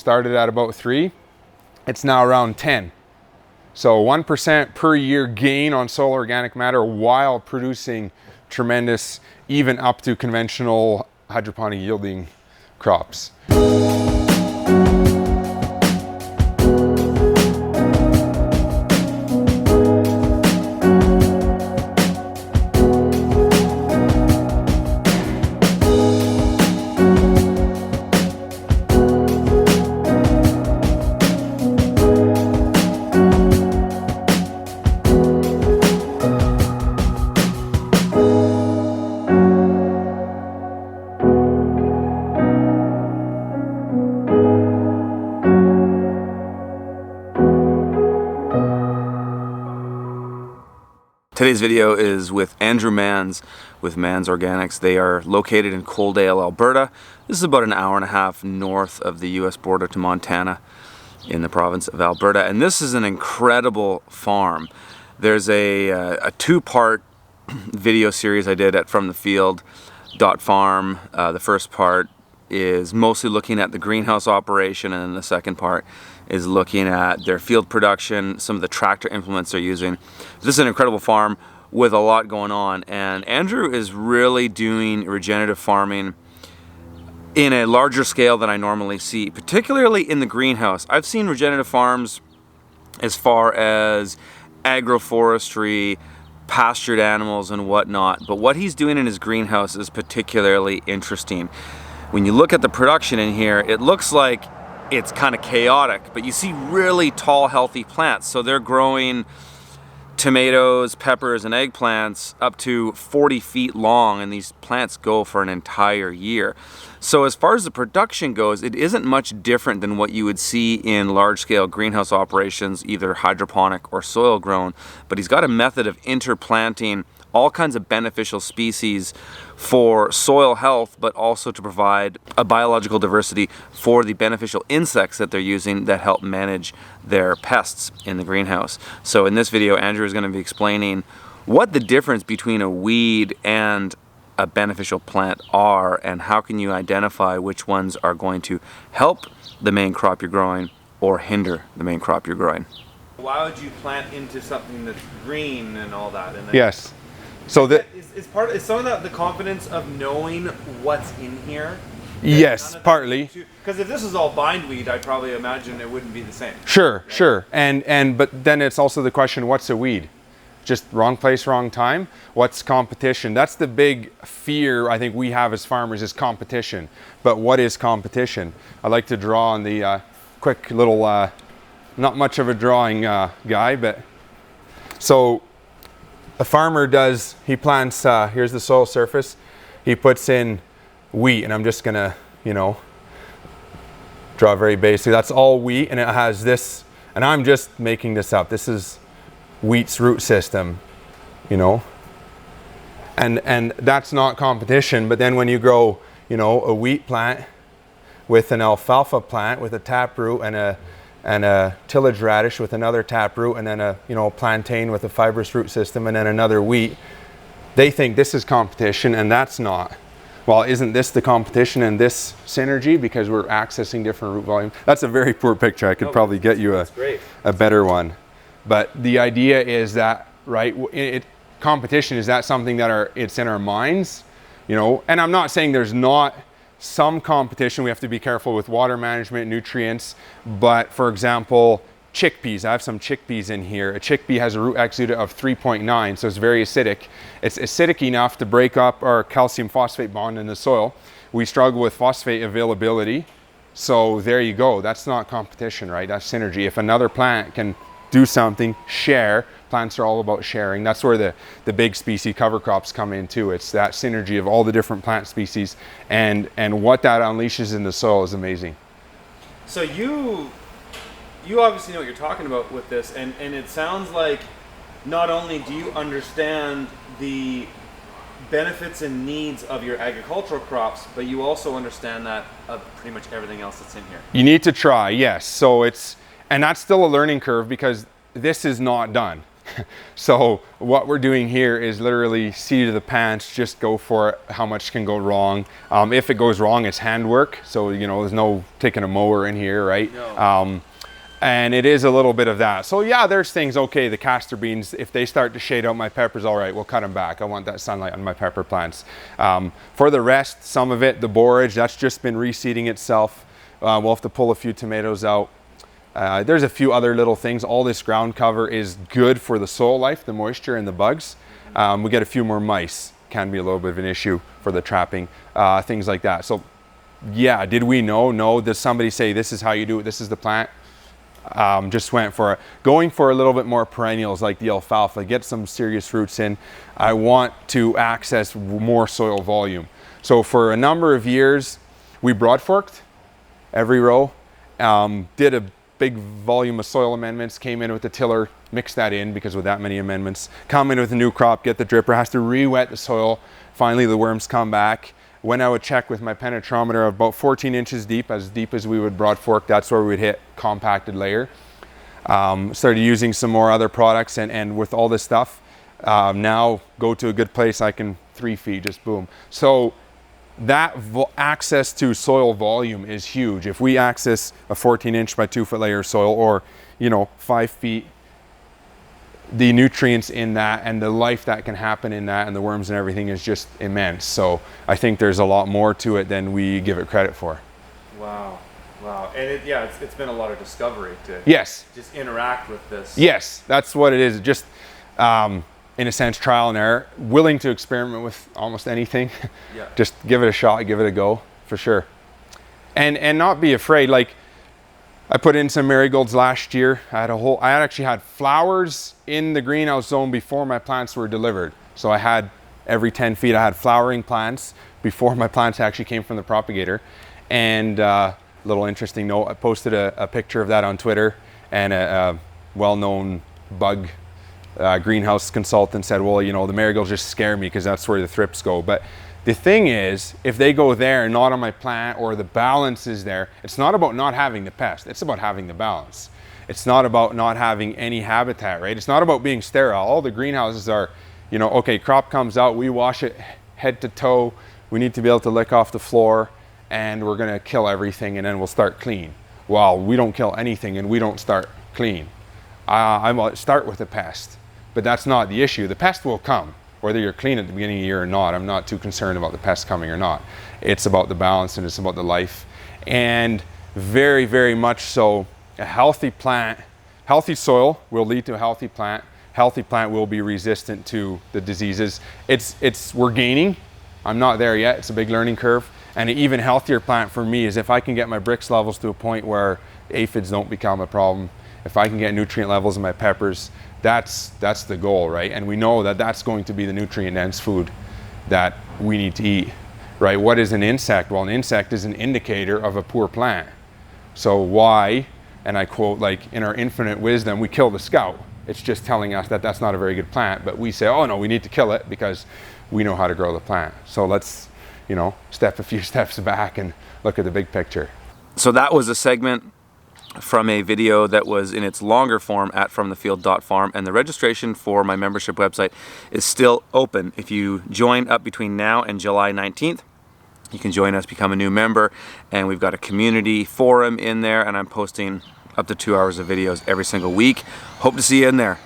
started at about 3. It's now around 10. So 1% per year gain on soil organic matter while producing tremendous, even up to conventional hydroponic yielding crops. Today's video is with Andrew Manns with Manns Organics. They are located in Coaldale, Alberta. This is about an hour and a half north of the US border to Montana in the province of Alberta. And this is an incredible farm. There's a two-part video series I did at FromTheField.farm. The first part is mostly looking at the greenhouse operation, and then the second part is looking at their field production, some of the tractor implements they're using. This is an incredible farm with a lot going on, and Andrew is really doing regenerative farming in a larger scale than I normally see, particularly in the greenhouse. I've seen regenerative farms as far as agroforestry, pastured animals and whatnot, but what he's doing in his greenhouse is particularly interesting. When you look at the production in here, it looks like it's kind of chaotic, but you see really tall, healthy plants. So they're growing tomatoes, peppers, and eggplants up to 40 feet long, and these plants go for an entire year. So as far as the production goes, it isn't much different than what you would see in large-scale greenhouse operations, either hydroponic or soil grown, but he's got a method of interplanting all kinds of beneficial species for soil health, but also to provide a biological diversity for the beneficial insects that they're using that help manage their pests in the greenhouse. So in this video, Andrew is going to be explaining what the difference between a weed and a beneficial plant are, and how can you identify which ones are going to help the main crop you're growing or hinder the main crop you're growing. Why would you plant into something that's green and all that? And then Yes. So that is some of that the confidence of knowing what's in here? Yes, partly. Because if this is all bindweed, I probably imagine it wouldn't be the same. Sure, right? Sure. But then it's also the question, what's a weed? Just wrong place, wrong time? What's competition? That's the big fear I think we have as farmers, is competition. But what is competition? I like to draw on the quick little, not much of a drawing guy, but so a farmer he plants, here's the soil surface, he puts in wheat, and I'm just gonna, draw very basic. That's all wheat, and it has this, and I'm just making this up. This is wheat's root system, and that's not competition. But then when you grow, a wheat plant with an alfalfa plant with a taproot and a tillage radish with another taproot, and then a plantain with a fibrous root system, and then another wheat, they think this is competition, and that's not. Well, isn't this the competition and this synergy, because we're accessing different root volume? That's a very poor picture. I could probably get you a better one. But the idea is that, right, competition, is that something that it's in our minds, and I'm not saying there's not some competition. We have to be careful with water management, nutrients, but for example, chickpeas. I have some chickpeas in here. A chickpea has a root exuda of 3.9, so it's very acidic. It's acidic enough to break up our calcium phosphate bond in the soil. We struggle with phosphate availability, so there you go. That's not competition, right? That's synergy. If another plant can do something, share. Plants are all about sharing. That's where the big species cover crops come in too. It's that synergy of all the different plant species, and what that unleashes in the soil is amazing. So you obviously know what you're talking about with this, and it sounds like not only do you understand the benefits and needs of your agricultural crops, but you also understand that of pretty much everything else that's in here. You need to try, yes. So and that's still a learning curve, because this is not done. So what we're doing here is literally seat of the pants, just go for it. How much can go wrong? If it goes wrong, it's handwork. So, you know, there's no taking a mower in here, right? No. And it is a little bit of that. So yeah, there's things, okay, the castor beans, if they start to shade out my peppers, all right, we'll cut them back. I want that sunlight on my pepper plants. For the rest, some of it, the borage, that's just been reseeding itself. We'll have to pull a few tomatoes out. There's a few other little things. All this ground cover is good for the soil life, the moisture and the bugs. We get a few more mice, can be a little bit of an issue for the trapping, things like that. So yeah, did we know? No. Does somebody say this is how you do it, this is the plant? Just went for it. Going for a little bit more perennials like the alfalfa, get some serious roots in. I want to access more soil volume. So for a number of years, we broad forked every row, did a big volume of soil amendments, came in with the tiller, mixed that in because with that many amendments, come in with a new crop, get the dripper, has to re-wet the soil. Finally, the worms come back. When I would check with my penetrometer about 14 inches deep as we would broad fork, that's where we would hit compacted layer. Started using some more other products and with all this stuff, now go to a good place, I can 3 feet, just boom. So that access to soil volume is huge. If we access a 14-inch by 2-foot layer of soil, or, you know, 5 feet, the nutrients in that and the life that can happen in that and the worms and everything is just immense. So I think there's a lot more to it than we give it credit for. Wow. And it's been a lot of discovery to Yes. just interact with this. Yes, that's what it is. Just, in a sense, trial and error. Willing to experiment with almost anything. Yeah. Just give it a shot, give it a go, for sure. And not be afraid. Like, I put in some marigolds last year. I actually had flowers in the greenhouse zone before my plants were delivered. So I had, every 10 feet, I had flowering plants before my plants actually came from the propagator. And little interesting note, I posted a picture of that on Twitter, and a well-known bug greenhouse consultant said, well, you know, the marigolds just scare me because that's where the thrips go. But the thing is, if they go there and not on my plant, or the balance is there, it's not about not having the pest, it's about having the balance. It's not about not having any habitat, right? It's not about being sterile. All the greenhouses are, you know, okay, crop comes out, we wash it head to toe, we need to be able to lick off the floor, and we're gonna kill everything and then we'll start clean. Well, we don't kill anything and we don't start clean. I might start with a pest, but that's not the issue. The pest will come, whether you're clean at the beginning of the year or not. I'm not too concerned about the pest coming or not. It's about the balance and it's about the life. And very, very much so, a healthy plant, healthy soil will lead to a healthy plant. Healthy plant will be resistant to the diseases. We're gaining. I'm not there yet. It's a big learning curve. And an even healthier plant for me is if I can get my Brix levels to a point where aphids don't become a problem. If I can get nutrient levels in my peppers, that's the goal, right? And we know that that's going to be the nutrient-dense food that we need to eat, right? What is an insect? Well, an insect is an indicator of a poor plant. So why, and I quote, like, in our infinite wisdom, we kill the scout. It's just telling us that that's not a very good plant, but we say, oh no, we need to kill it because we know how to grow the plant. So let's, you know, step a few steps back and look at the big picture. So that was a segment from a video that was in its longer form at fromthefield.farm, and the registration for my membership website is still open. If you join up between now and July 19th, you can join us, become a new member, and we've got a community forum in there, and I'm posting up to 2 hours of videos every single week. Hope to see you in there.